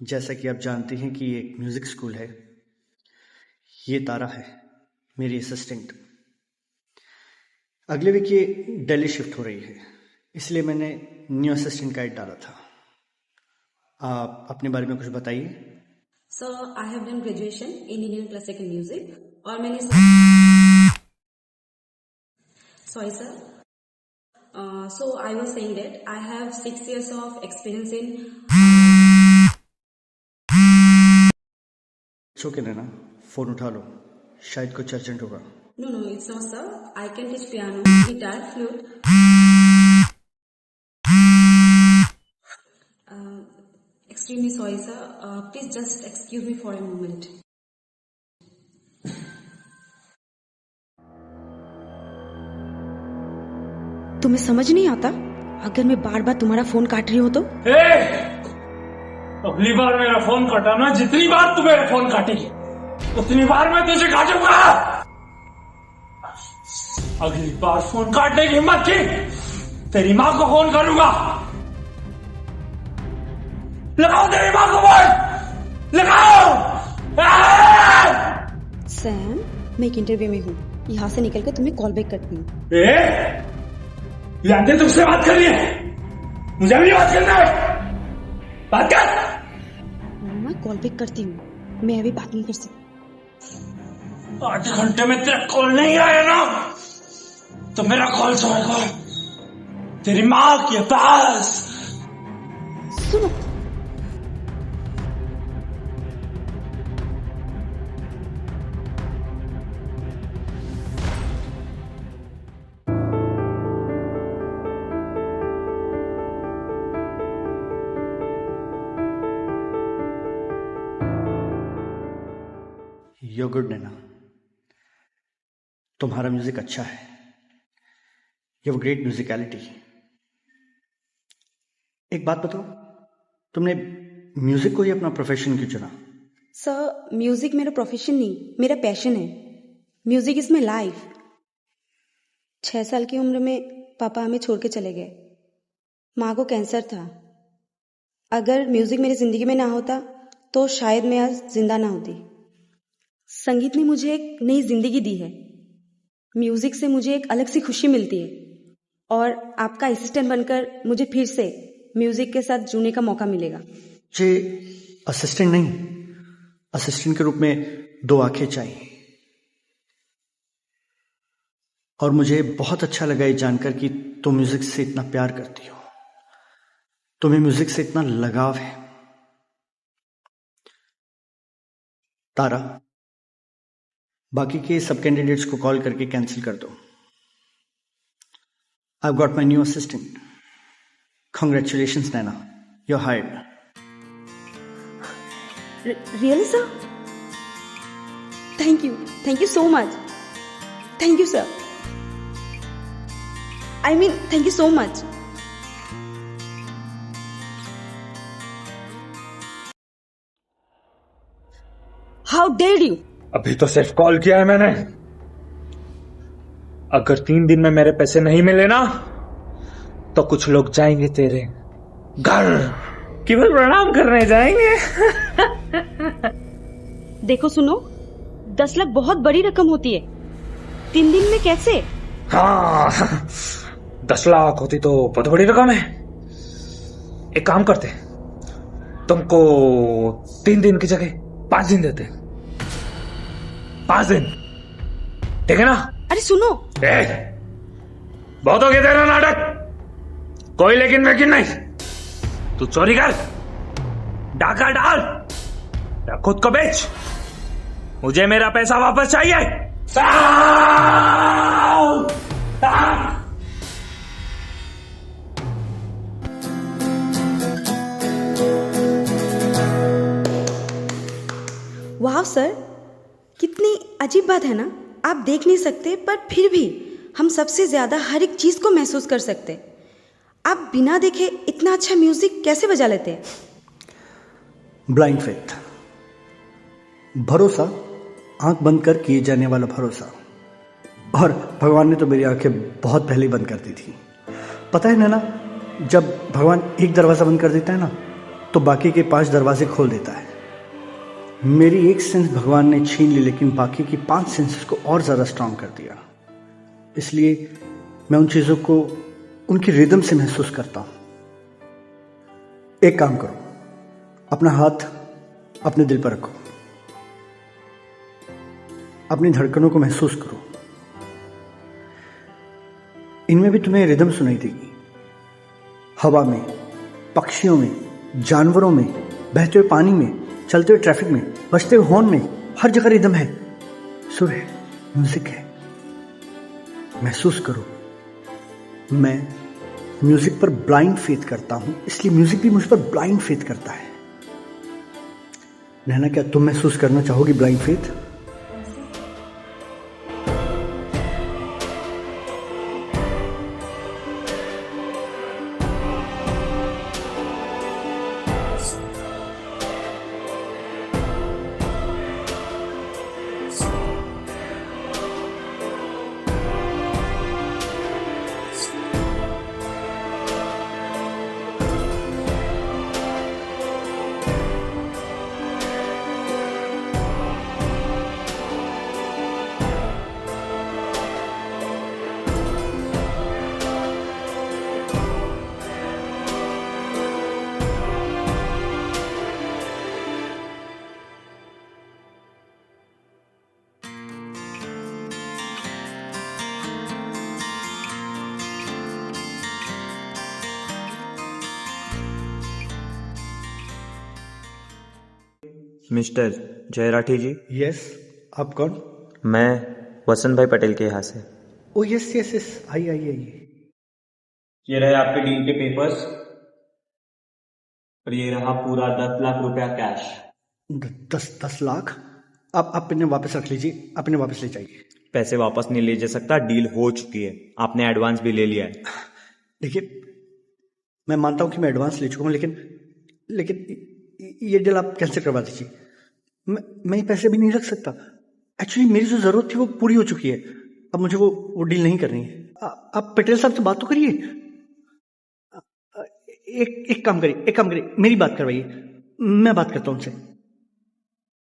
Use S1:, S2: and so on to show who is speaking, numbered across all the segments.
S1: जैसा कि आप जानती हैं कि ये एक म्यूज़िक स्कूल है। ये तारा है, मेरी असिस्टेंट। अगले वीक ये दिल्ली शिफ्ट हो रही है, इसलिए मैंने न्यू असिस्टेंट का ऐड डाला था। आप अपने बारे में कुछ बताइए।
S2: So I have done graduation in Indian classical music और मैंने sorry sir. So I was saying that I have 6 years of experience in
S1: okay Naina, phone उठा लो, शायद कुछ अर्जेंट होगा।
S2: No, it's not sir. I can teach piano, guitar, flute. Extremely sorry sir. Please just excuse me for a moment.
S3: तुम्हें समझ नहीं आता अगर मैं बार बार तुम्हारा फोन काट रही हूँ तो?
S4: अगली बार मेरा फोन काटा, जितनी बार तू मेरा फोन काटेगी उतनी बार मैं तुझे काटूंगा। अगली बार फोन काटने की हिम्मत की तेरी माँ को फोन करूंगा। लगाओ तेरी माँ को फोन, लगाओ।
S3: सैम, मैं एक इंटरव्यू में हूँ, यहाँ से निकल कर तुम्हें कॉल बैक करती हूँ।
S4: जानते तुमसे बात करनी है, मुझे भी बात करना है, बात कर।
S3: मैं कॉल बैक करती हूँ, मैं अभी बात नहीं कर सकती।
S4: 8 घंटे में तेरा कॉल नहीं आया ना तो मेरा कॉल जाएगा तेरी माँ के पास।
S3: सुनो,
S1: You're good नैना, तुम्हारा म्यूजिक अच्छा है। You have great musicality. एक बात बताओ, तुमने म्यूजिक को ही अपना प्रोफेशन क्यों चुना?
S3: सर, म्यूजिक मेरा प्रोफेशन नहीं, मेरा पैशन है। Music is my life. 6 साल की उम्र में पापा हमें छोड़ के चले गए। माँ को कैंसर था। अगर म्यूजिक मेरी जिंदगी में ना होता तो शायद मैं आज जिंदा ना होती। संगीत ने मुझे एक नई जिंदगी दी है। म्यूजिक से मुझे एक अलग सी खुशी मिलती है और आपका असिस्टेंट बनकर मुझे फिर से म्यूजिक के साथ जुड़ने का मौका मिलेगा।
S1: मुझे असिस्टेंट नहीं, असिस्टेंट के रूप में 2 आंखें चाहिए। और मुझे बहुत अच्छा लगा ये जानकर कि तुम म्यूजिक से इतना प्यार करती हो, तुम्हें म्यूजिक से इतना लगाव है। तारा, बाकी के सब कैंडिडेट्स को कॉल करके कैंसिल कर दो। I got my new assistant. Congratulations, Naina. You're hired.
S3: Really, sir? Thank you. Thank you so much. Thank you, sir. I mean, thank you so much. How dare you?
S4: अभी तो सिर्फ call किया है मैंने। अगर 3 दिन में मेरे पैसे नहीं मिले ना तो कुछ लोग जाएंगे तेरे घर, केवल प्रणाम करने जाएंगे।
S3: देखो सुनो, 10 लाख बहुत बड़ी रकम होती है। 3 दिन में कैसे?
S4: हाँ, 10 लाख होती तो बहुत बड़ी रकम है। एक काम करते, तुमको 3 दिन की जगह 5 दिन देते। 5 दिन, ठीक है ना?
S3: अरे सुनो,
S4: बहुत हो गया तेरा नाटक। कोई लेकिन वेकिन नहीं। तू चोरी कर, डाका डाल या खुद को बेच, मुझे मेरा पैसा वापस चाहिए।
S3: वाह सर, कितनी अजीब बात है ना। आप देख नहीं सकते, पर फिर भी हम सबसे ज़्यादा हर एक चीज़ को महसूस कर सकते। आप बिना देखे इतना अच्छा म्यूज़िक कैसे बजा लेते?
S1: ब्लाइंड फेथ, भरोसा, आंख बंद कर किए जाने वाला भरोसा। और भगवान ने तो मेरी आंखें बहुत पहले ही बंद कर दी थी। पता है ना, जब भगवान एक दरवाज़ा बंद कर देता है ना, तो बाकी के 5 दरवाजे खोल देता है। मेरी एक सेंस भगवान ने छीन ली, लेकिन बाकी की 5 सेंसेस को और ज़्यादा स्ट्रांग कर दिया। इसलिए मैं उन चीज़ों को उनकी रिदम से महसूस करता हूँ। एक काम करो, अपना हाथ अपने दिल पर रखो, अपनी धड़कनों को महसूस करो। इनमें भी तुम्हें रिदम सुनाई देगी। हवा में, पक्षियों में, जानवरों में, बहते हुए पानी में, चलते हुए ट्रैफिक में, बजते हुए हॉर्न में, हर जगह रिदम है, सुर है, म्यूजिक है। महसूस करो। मैं म्यूजिक पर ब्लाइंड फेथ करता हूं, इसलिए म्यूजिक भी मुझ पर ब्लाइंड फेथ करता है। नैना, क्या तुम महसूस करना चाहोगी ब्लाइंड फेथ?
S5: मिस्टर जय राठी जी,
S1: यस, आप कौन?
S5: मैं वसंत भाई पटेल के यहाँ से।
S1: ओ यस यस यस, आइए आइए आइए।
S5: ये रहे आपके डील के पेपर्स और ये रहा पूरा 10 लाख रुपया कैश।
S1: 10 लाख? आप इन्हें वापस रख लीजिए, आप इन्हें वापस ले जाइए।
S5: पैसे वापस नहीं ले जा सकता, डील हो चुकी है, आपने एडवांस भी ले लिया है।
S1: देखिए, मैं मानता हूं कि मैं एडवांस ले चुका हूं, लेकिन ये डील आप कैंसिल करवा दीजिए। मैं ये पैसे भी नहीं रख सकता। एक्चुअली मेरी जो जरूरत थी वो पूरी हो चुकी है। अब मुझे वो डील नहीं करनी है। आप पटेल साहब से बात तो करिए। एक काम करिए, मेरी बात करवाइए, मैं बात करता हूं उनसे।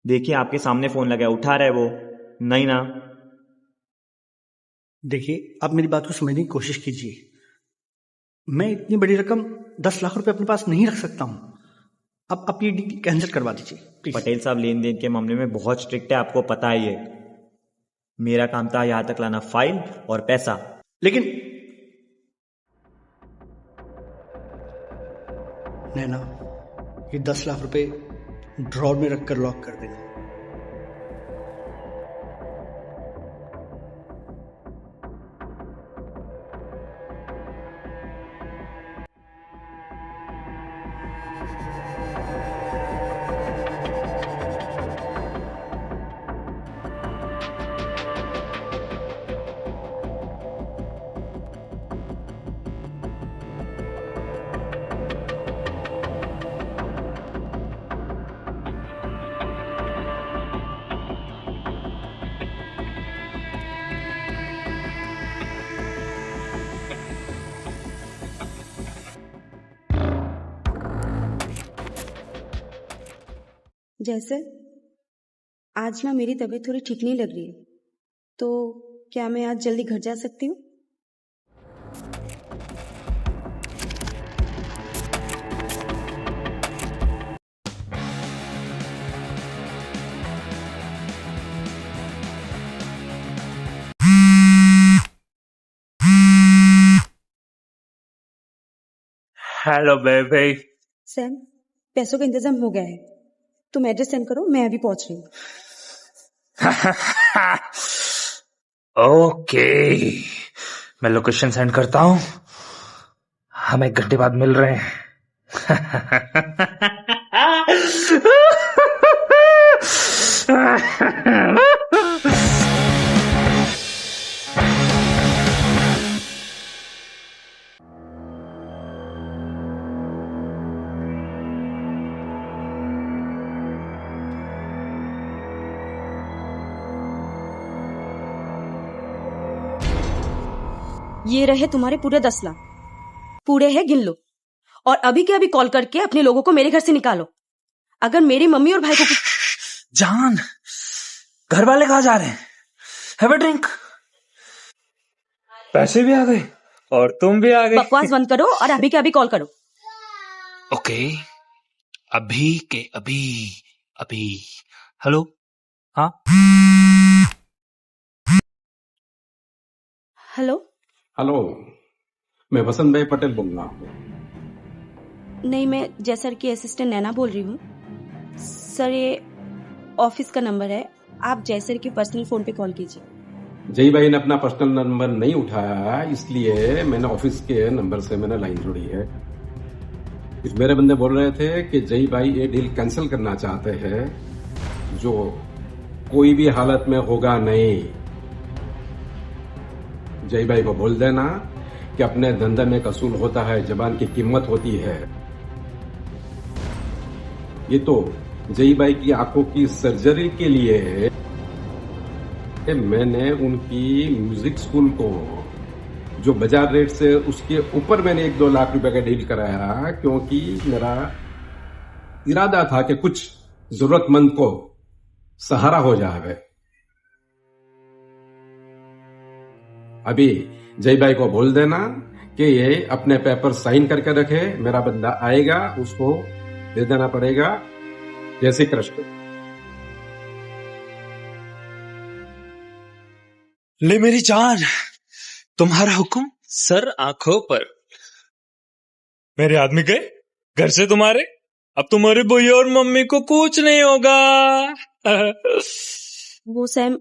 S5: देखिए, आपके सामने फोन लगा है, उठा रहा है वो? नहीं ना?
S1: देखिए, आप मेरी बात को समझने की कोशिश कीजिए। मैं इतनी बड़ी रकम 10 लाख रुपए अपने पास नहीं रख सकता हूं। आप ये डील कैंसिल करवा दीजिए प्लीज।
S5: पटेल साहब लेन देन के मामले में बहुत स्ट्रिक्ट है, आपको पता ही है। मेरा काम था यहां तक लाना फाइल और पैसा।
S1: लेकिन नैना, ये 10 लाख रुपए ड्रॉर में रखकर लॉक कर देना।
S3: जैसे आज ना मेरी तबीयत थोड़ी ठीक नहीं लग रही है, तो क्या मैं आज जल्दी घर जा सकती हूँ?
S4: Hello baby.
S3: सैम, पैसों का इंतजाम हो गया है, तुम एड्रेस सेंड करो, मैं अभी पहुंच रही हूँ।
S4: ओके, मैं लोकेशन सेंड करता हूँ, हम 1 घंटे बाद मिल रहे हैं।
S3: ये रहे तुम्हारे पूरे 10 लाख। पूरे है, गिन लो। और अभी के अभी कॉल करके अपने लोगों को मेरे घर से निकालो। अगर मेरी मम्मी और भाई को
S4: जान, घर वाले कहाँ जा रहे हैं? Have a drink. पैसे भी आ गए और तुम भी आ गए।
S3: बकवास बंद करो और अभी के अभी कॉल करो।
S4: ओके, अभी के अभी। अभी। हेलो। हाँ।
S3: हेलो।
S6: हेलो, मैं वसंत भाई पटेल बोल रहा हूँ।
S3: नहीं, मैं जय सर की असिस्टेंट नैना बोल रही हूँ। सर, ये ऑफिस का नंबर है, आप जय सर के पर्सनल फोन पे कॉल कीजिए।
S6: जय भाई ने अपना पर्सनल नंबर नहीं उठाया, इसलिए मैंने ऑफिस के नंबर से मैंने लाइन जोड़ी है। कुछ मेरे बंदे बोल रहे थे कि जय भाई ये डील कैंसिल करना चाहते हैं, जो कोई भी हालत में होगा नहीं। जय भाई को बोल देना कि अपने धंधे में कसूल होता है, जबान की कीमत होती है। ये तो जय भाई की आंखों की सर्जरी के लिए मैंने उनकी म्यूजिक स्कूल को जो बाजार रेट से उसके ऊपर मैंने 1-2 लाख रुपए का डील कराया, क्योंकि मेरा इरादा था कि कुछ जरूरतमंद को सहारा हो जाए। अभी जय भाई को बोल देना कि ये अपने पेपर साइन करके रखे, मेरा बंदा आएगा, उसको दे देना पड़ेगा। जय श्री कृष्ण।
S4: ले मेरी जान, तुम्हारा हुक्म सर आंखों पर। मेरे आदमी गए घर से तुम्हारे, अब तुम्हारे भैया और मम्मी को कुछ नहीं होगा।
S3: वो सैम,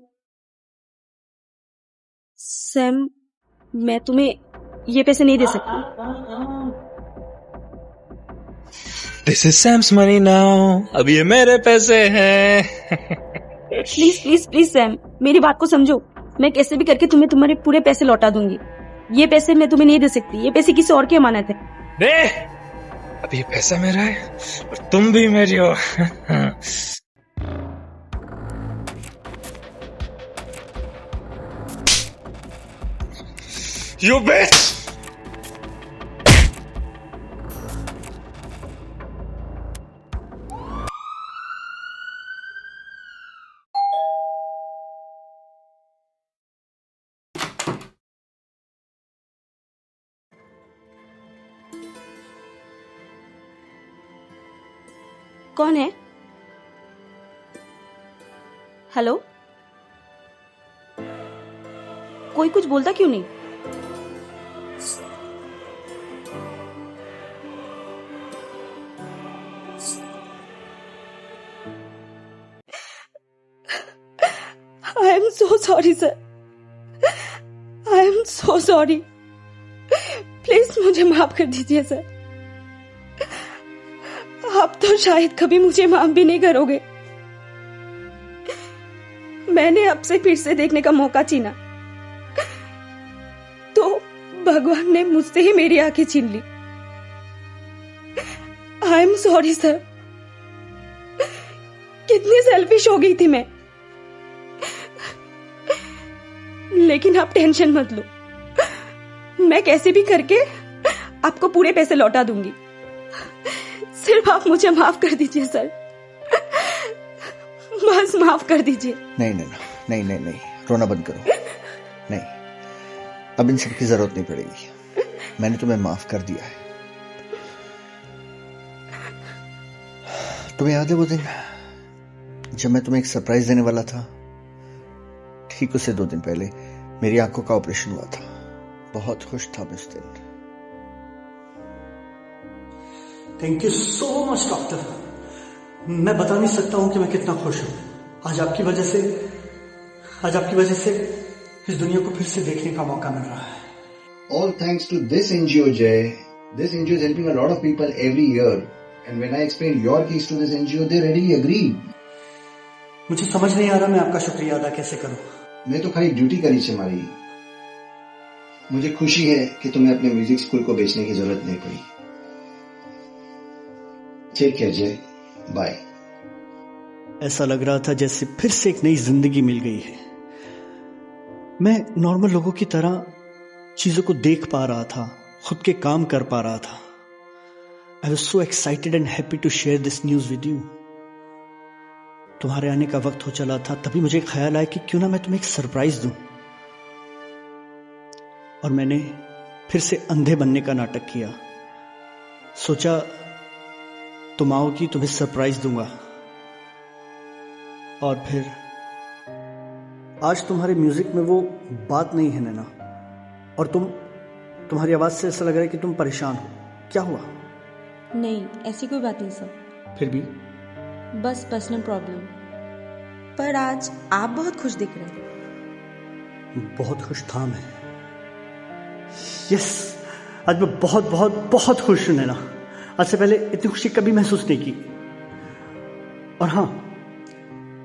S3: मैं तुम्हें ये पैसे नहीं दे सकती।
S4: This is Sam's money now. अब ये मेरे पैसे हैं।
S3: प्लीज प्लीज प्लीज सैम, मेरी बात को समझो। मैं कैसे भी करके तुम्हें तुम्हारे पूरे पैसे लौटा दूंगी। ये पैसे मैं तुम्हें नहीं दे सकती, ये पैसे किसी और की अमानत है।
S4: दे, अब ये पैसा मेरा है और तुम भी मेरी हो। You bitch!
S3: कौन है? हेलो? कोई कुछ बोलता क्यों नहीं? I am so sorry, sir. I am so sorry. Please मुझे माफ कर दीजिए सर। आप तो शायद कभी मुझे माफ भी नहीं करोगे। मैंने आपसे फिर से देखने का मौका छीना तो भगवान ने मुझसे ही मेरी आंखें छीन ली। I am sorry sir. कितनी सेल्फिश हो गई थी मैं। लेकिन आप टेंशन मत लो, मैं कैसे भी करके आपको पूरे पैसे लौटा दूंगी। सिर्फ आप मुझे माफ कर दीजिए सर, बस माफ कर दीजिए।
S1: नहीं नहीं नहीं नहीं नहीं, रोना बंद करो। नहीं, अब इन सब की जरूरत नहीं पड़ेगी। मैंने तुम्हें माफ कर दिया है। तुम्हें याद है वो दिन जब मैं तुम्हें एक सरप्राइज देने वाला था? ठीक उससे 2 दिन पहले मेरी आंखों का ऑपरेशन हुआ था। बहुत खुश था मैं उस दिन। Thank you so much doctor. मैं बता नहीं सकता हूं कि मैं कितना खुश हूं। आज आपकी वजह से इस दुनिया को फिर से देखने का मौका मिल रहा है।
S7: All thanks to this NGO, Jay. This NGO is helping a lot of people every year. And when I explained your case to this NGO, they readily agreed.
S1: मुझे समझ नहीं आ रहा मैं आपका शुक्रिया अदा कैसे करूं।
S7: मैं तो खाली ड्यूटी करी छे मारी। मुझे खुशी है कि तुम्हें अपने म्यूजिक स्कूल को बेचने की जरूरत नहीं पड़ी। टेक केयर जय, बाय।
S1: ऐसा लग रहा था जैसे फिर से एक नई जिंदगी मिल गई है। मैं नॉर्मल लोगों की तरह चीजों को देख पा रहा था, खुद के काम कर पा रहा था। I was so excited and happy to share this news with you. तुम्हारे आने का वक्त हो चला था, तभी मुझे ख्याल आया कि क्यों ना मैं तुम्हें एक सरप्राइज दूं। और मैंने फिर से अंधे बनने का नाटक किया। सोचा तुम आओगी, तुम्हें सरप्राइज दूंगा। और फिर आज तुम्हारे म्यूजिक में वो बात नहीं है नैना, और तुम्हारी आवाज से ऐसा लग रहा है कि तुम परेशान हो। क्या हुआ?
S3: नहीं, ऐसी कोई बात नहीं सर।
S1: फिर भी
S3: बस पर्सनल प्रॉब्लम। पर आज आप बहुत खुश दिख रहे हैं।
S1: बहुत खुश था मैं। यस, आज मैं बहुत बहुत बहुत खुश हूं नैना। आज से पहले इतनी खुशी कभी महसूस नहीं की। और हाँ,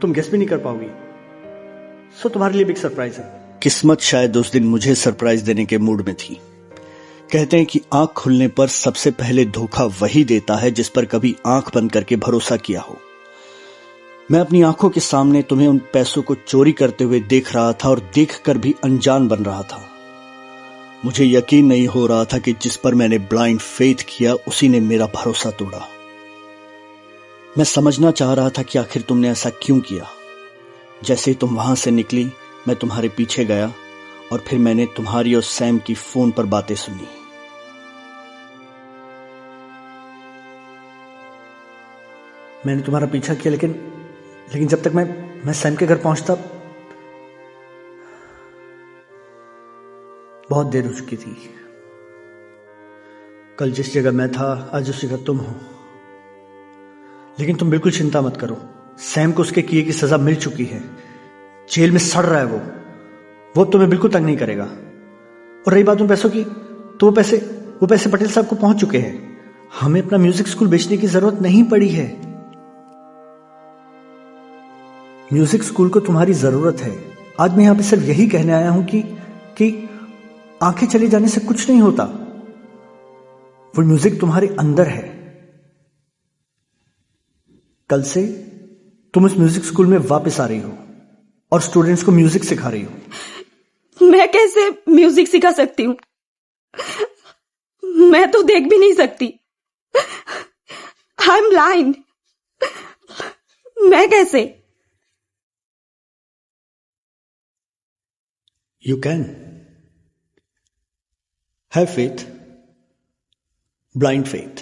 S1: तुम गेस भी नहीं कर पाओगी, सो तुम्हारे लिए भी एक सरप्राइज है। किस्मत शायद उस दिन मुझे सरप्राइज देने के मूड में थी। कहते हैं कि आंख खुलने पर सबसे पहले धोखा वही देता है जिस पर कभी आंख बंद करके भरोसा किया हो। मैं अपनी आंखों के सामने तुम्हें उन पैसों को चोरी करते हुए देख रहा था और देखकर भी अनजान बन रहा था। मुझे यकीन नहीं हो रहा था कि जिस पर मैंने ब्लाइंड फेथ किया उसी ने मेरा भरोसा तोड़ा। मैं समझना चाह रहा था कि आखिर तुमने ऐसा क्यों किया। जैसे ही तुम वहां से निकली, मैं तुम्हारे पीछे गया और फिर मैंने तुम्हारी और सैम की फोन पर बातें सुनी। मैंने तुम्हारा पीछा किया, लेकिन जब तक मैं सैम के घर पहुंचता बहुत देर हो चुकी थी। कल जिस जगह मैं था, आज उस जगह तुम हो। लेकिन तुम बिल्कुल चिंता मत करो, सैम को उसके किए की सजा मिल चुकी है। जेल में सड़ रहा है वो तुम्हें बिल्कुल तंग नहीं करेगा। और रही बात उन पैसों की, तो वो पैसे पटेल साहब को पहुंच चुके हैं। हमें अपना म्यूजिक स्कूल बेचने की जरूरत नहीं पड़ी है। म्यूजिक स्कूल को तुम्हारी जरूरत है। आज मैं यहां पे सिर्फ यही कहने आया हूं कि आंखें चले जाने से कुछ नहीं होता। वो म्यूजिक तुम्हारे अंदर है। कल से तुम उस म्यूजिक स्कूल में वापस आ रही हो और स्टूडेंट्स को म्यूजिक सिखा रही हो।
S3: मैं कैसे म्यूजिक सिखा सकती हूँ? मैं तो देख भी नहीं सकती। I am blind. मैं कैसे?
S1: You can. Have faith. Blind faith.